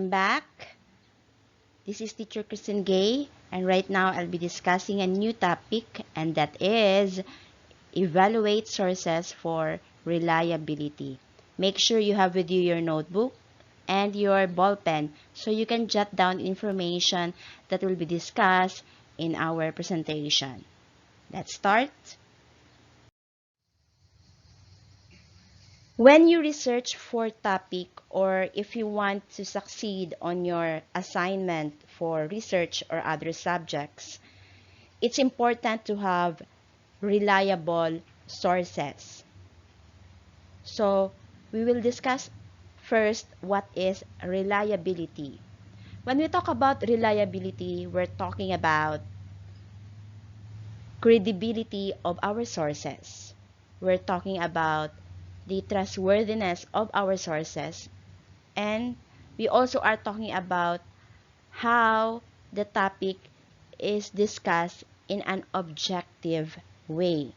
welcome back. This is Teacher Kristen Gay, and right now I'll be discussing a new topic, and that is evaluate sources for reliability. Make sure you have with you your notebook and your ball pen so you can jot down information that will be discussed in our presentation. Let's start. When you research for topic or if you want to succeed on your assignment for research or other subjects, it's important to have reliable sources. So, we will discuss first what is reliability. When we talk about reliability, we're talking about credibility of our sources. We're talking about the trustworthiness of our sources, and we also are talking about how the topic is discussed in an objective way,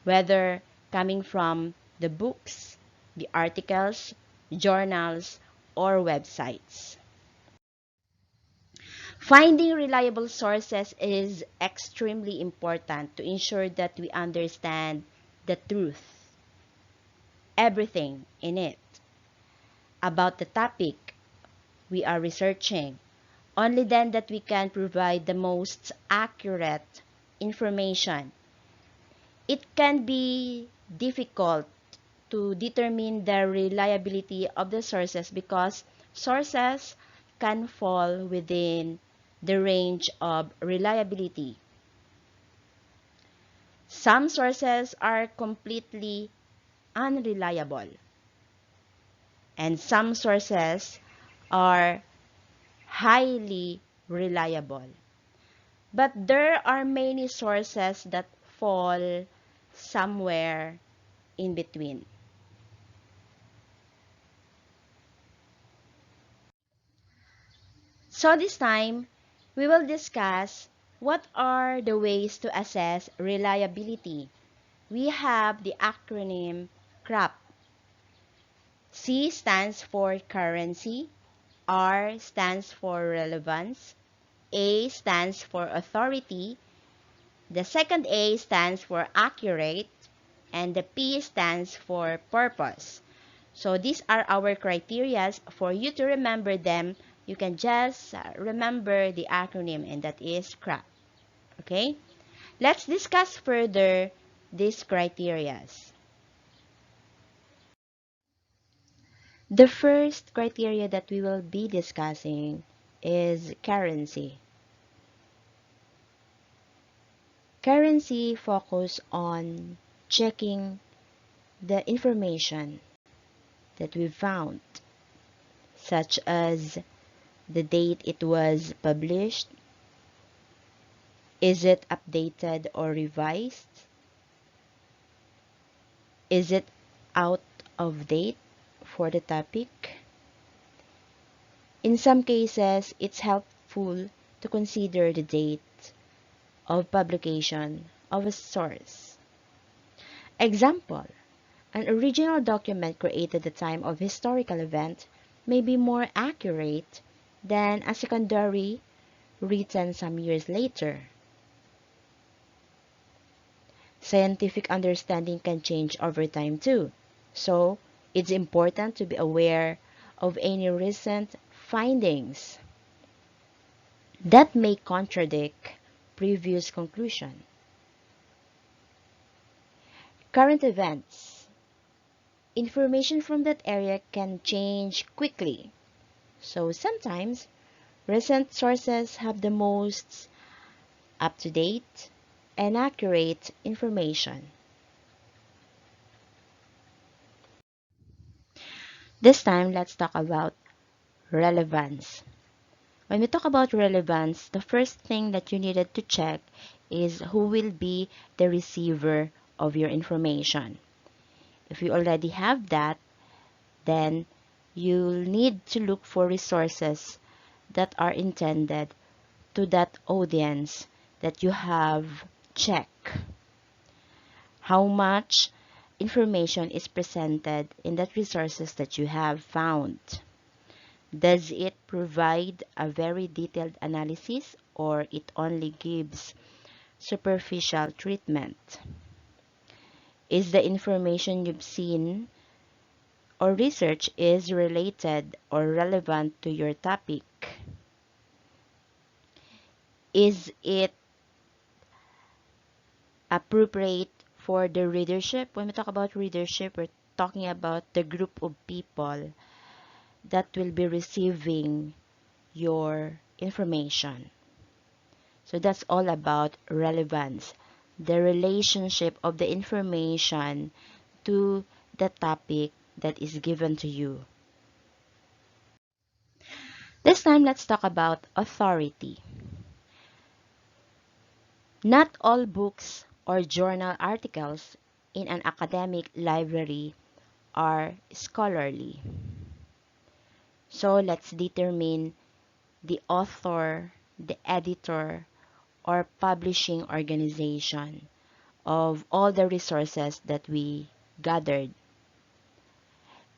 whether coming from the books, the articles, journals, or websites. Finding reliable sources is extremely important to ensure that we understand the truth, everything in it, about the topic we are researching. Only then that we can provide the most accurate information. It can be difficult to determine the reliability of the sources because sources can fall within the range of reliability. Some sources are completely unreliable, and some sources are highly reliable. But there are many sources that fall somewhere in between. So this time, we will discuss what are the ways to assess reliability. We have the acronym CRAAP. C stands for currency, R stands for relevance, A stands for authority, the second A stands for accurate, and the P stands for purpose. So these are our criteria. For you to remember them, you can just remember the acronym, and that is CRAAP. Okay? Let's discuss further these criteria. The first criteria that we will be discussing is currency. Currency focus on checking the information that we found, such as the date it was published, is it updated or revised, is it out of date for the topic. In some cases, it's helpful to consider the date of publication of a source. Example, an original document created at the time of historical event may be more accurate than a secondary written some years later. Scientific understanding can change over time too, so it's important to be aware of any recent findings that may contradict previous conclusion. Current events. Information from that area can change quickly, so sometimes recent sources have the most up-to-date and accurate information. This time, let's talk about relevance. When we talk about relevance, the first thing that you needed to check is who will be the receiver of your information. If you already have that, then you'll need to look for resources that are intended to that audience that you have checked. How much information is presented in that resources that you have found. Does it provide a very detailed analysis or it only gives superficial treatment? Is the information you've seen or research is related or relevant to your topic? Is it appropriate for the readership? When we talk about readership, we're talking about the group of people that will be receiving your information. So that's all about relevance, the relationship of the information to the topic that is given to you. This time, let's talk about authority. Not all books or journal articles in an academic library are scholarly. So let's determine the author, the editor, or publishing organization of all the resources that we gathered.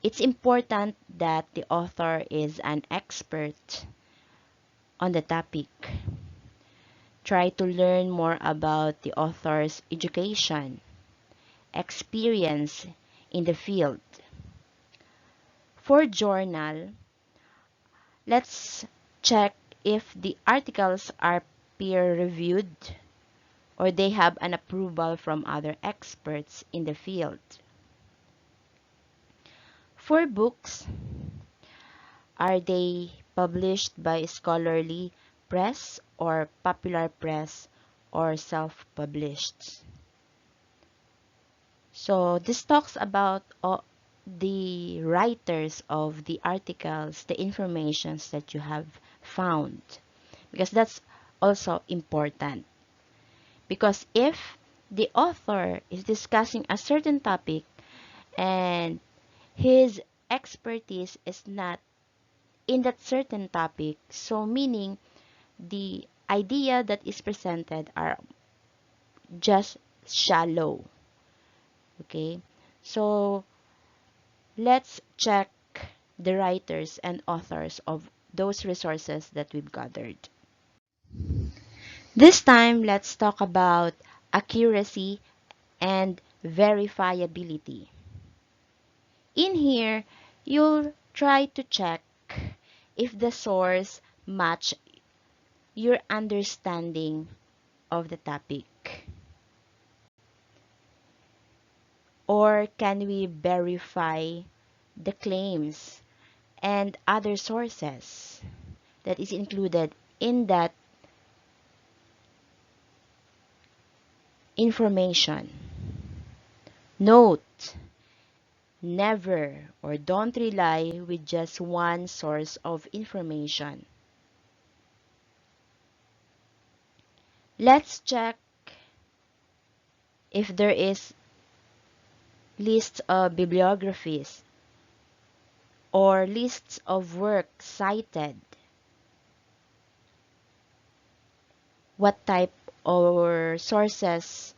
It's important that the author is an expert on the topic. Try to learn more about the author's education, experience in the field. For journal, let's check if the articles are peer-reviewed or they have an approval from other experts in the field. For books, are they published by scholarly press or popular press or self-published? So this talks about the writers of the articles, the informations that you have found, because that's also important. Because if the author is discussing a certain topic and his expertise is not in that certain topic, so meaning the idea that is presented are just shallow. Okay, so let's check the writers and authors of those resources that we've gathered. This time, let's talk about accuracy and verifiability. In here, you'll try to check if the source match your understanding of the topic. Or can we verify the claims and other sources that is included in that information? Note, never or don't rely with just one source of information. Let's check if there is lists of bibliographies or lists of work cited. What type or sources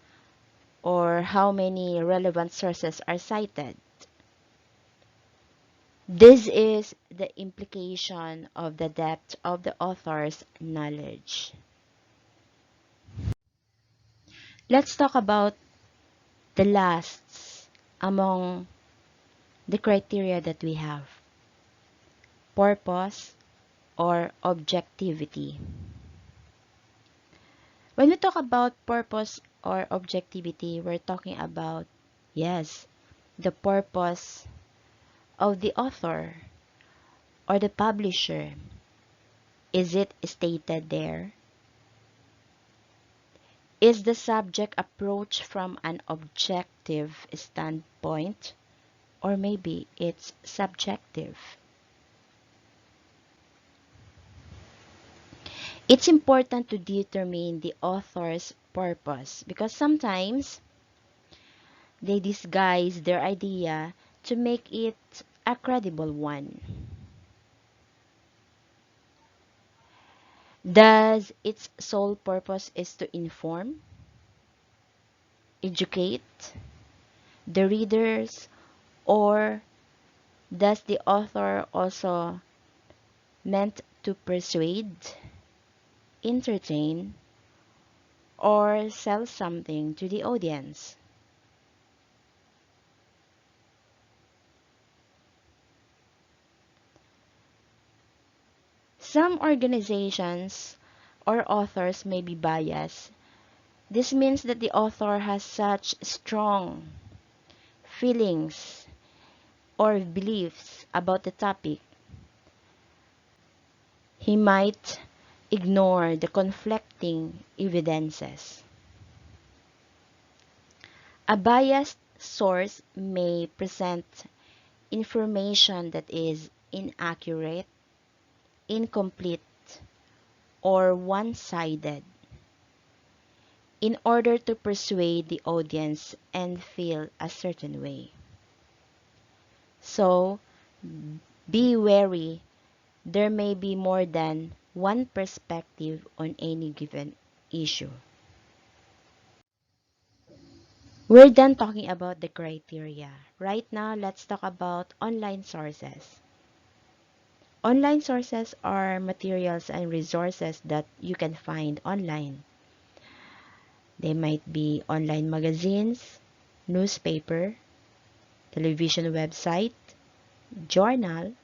or how many relevant sources are cited. This is the implication of the depth of the author's knowledge. Let's talk about the last among the criteria that we have. Purpose or objectivity. When we talk about purpose or objectivity, we're talking about, yes, the purpose of the author or the publisher. Is it stated there? Is the subject approached from an objective standpoint, or maybe it's subjective? It's important to determine the author's purpose because sometimes they disguise their idea to make it a credible one. Does its sole purpose is to inform, educate the readers, or does the author also meant to persuade, entertain, or sell something to the audience. Some organizations or authors may be biased. This means that the author has such strong feelings or beliefs about the topic. He might ignore the conflicting evidences. A biased source may present information that is inaccurate, incomplete, or one-sided in order to persuade the audience and feel a certain way. So, be wary. There may be more than one perspective on any given issue. We're done talking about the criteria. Right now, let's talk about online sources. Online sources are materials and resources that you can find online. They might be online magazines, newspaper, television website, journal,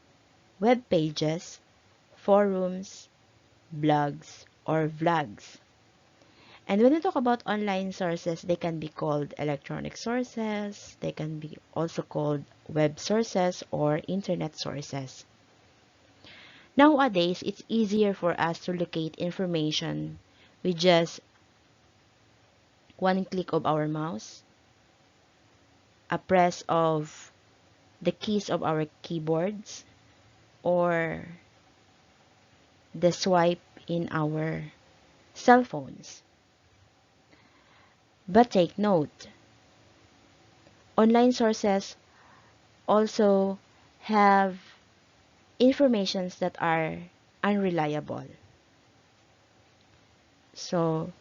web pages, forums, blogs, or vlogs. And when we talk about online sources, they can be called electronic sources, they can be also called web sources or internet sources. Nowadays, it's easier for us to locate information with just one click of our mouse, a press of the keys of our keyboards, or the swipe in our cell phones. But take note, online sources also have informations that are unreliable. So,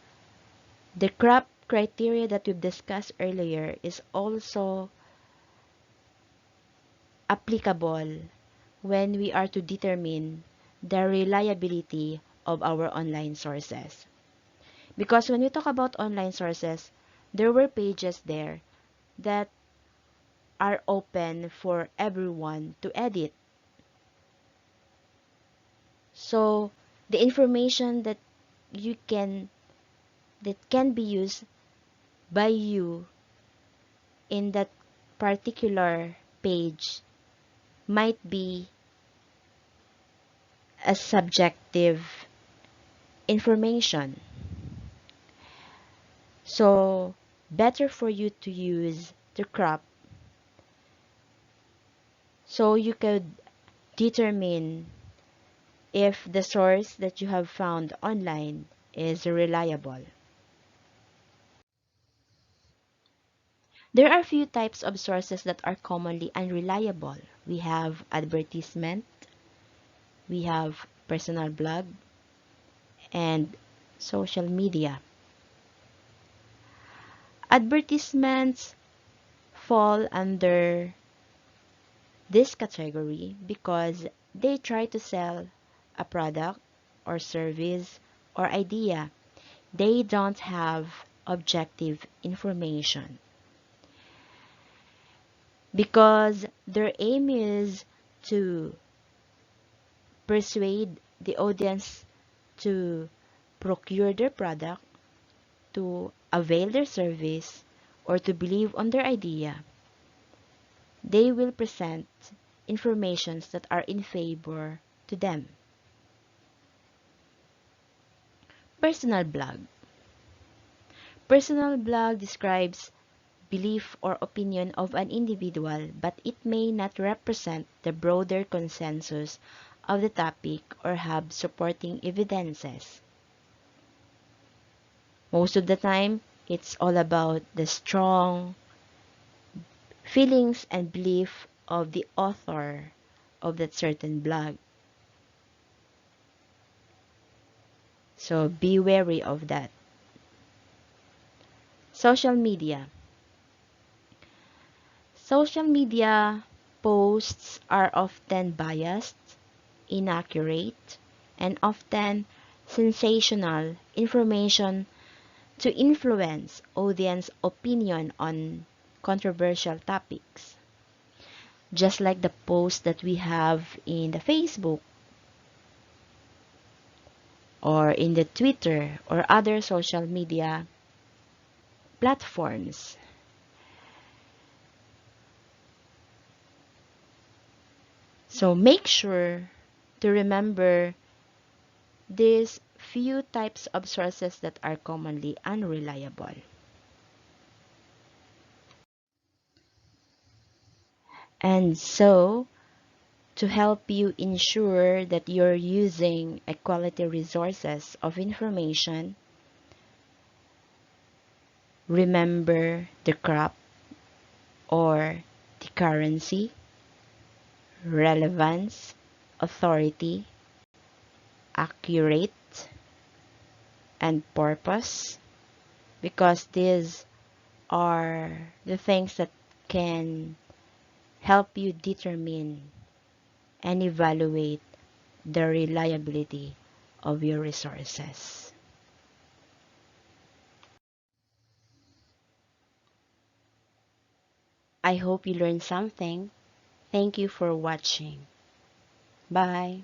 the CRAAP criteria that we've discussed earlier is also applicable when we are to determine the reliability of our online sources. Because when we talk about online sources, there were pages there that are open for everyone to edit. So, the information you can that can be used by you in that particular page might be a subjective information. So, better for you to use the crop so you could determine if the source that you have found online is reliable. There are a few types of sources that are commonly unreliable. We have advertisement, we have personal blog, and social media. Advertisements fall under this category because they try to sell a product or service or idea. They don't have objective information because their aim is to persuade the audience to procure their product, to avail their service, or to believe on their idea. They will present informations that are in favor to them. Personal blog. Personal blog describes belief or opinion of an individual, but it may not represent the broader consensus of the topic or have supporting evidences. Most of the time, it's all about the strong feelings and belief of the author of that certain blog. So be wary of that. Social media. Social media posts are often biased, inaccurate, and often sensational information to influence audience opinion on controversial topics. Just like the post that we have in the Facebook or in the Twitter or other social media platforms. So make sure to remember these few types of sources that are commonly unreliable. And so, to help you ensure that you're using a quality resources of information, remember the CRAAP or the currency, relevance, authority, accurate, and purpose, because these are the things that can help you determine and evaluate the reliability of your resources. I hope you learned something. Thank you for watching. Bye.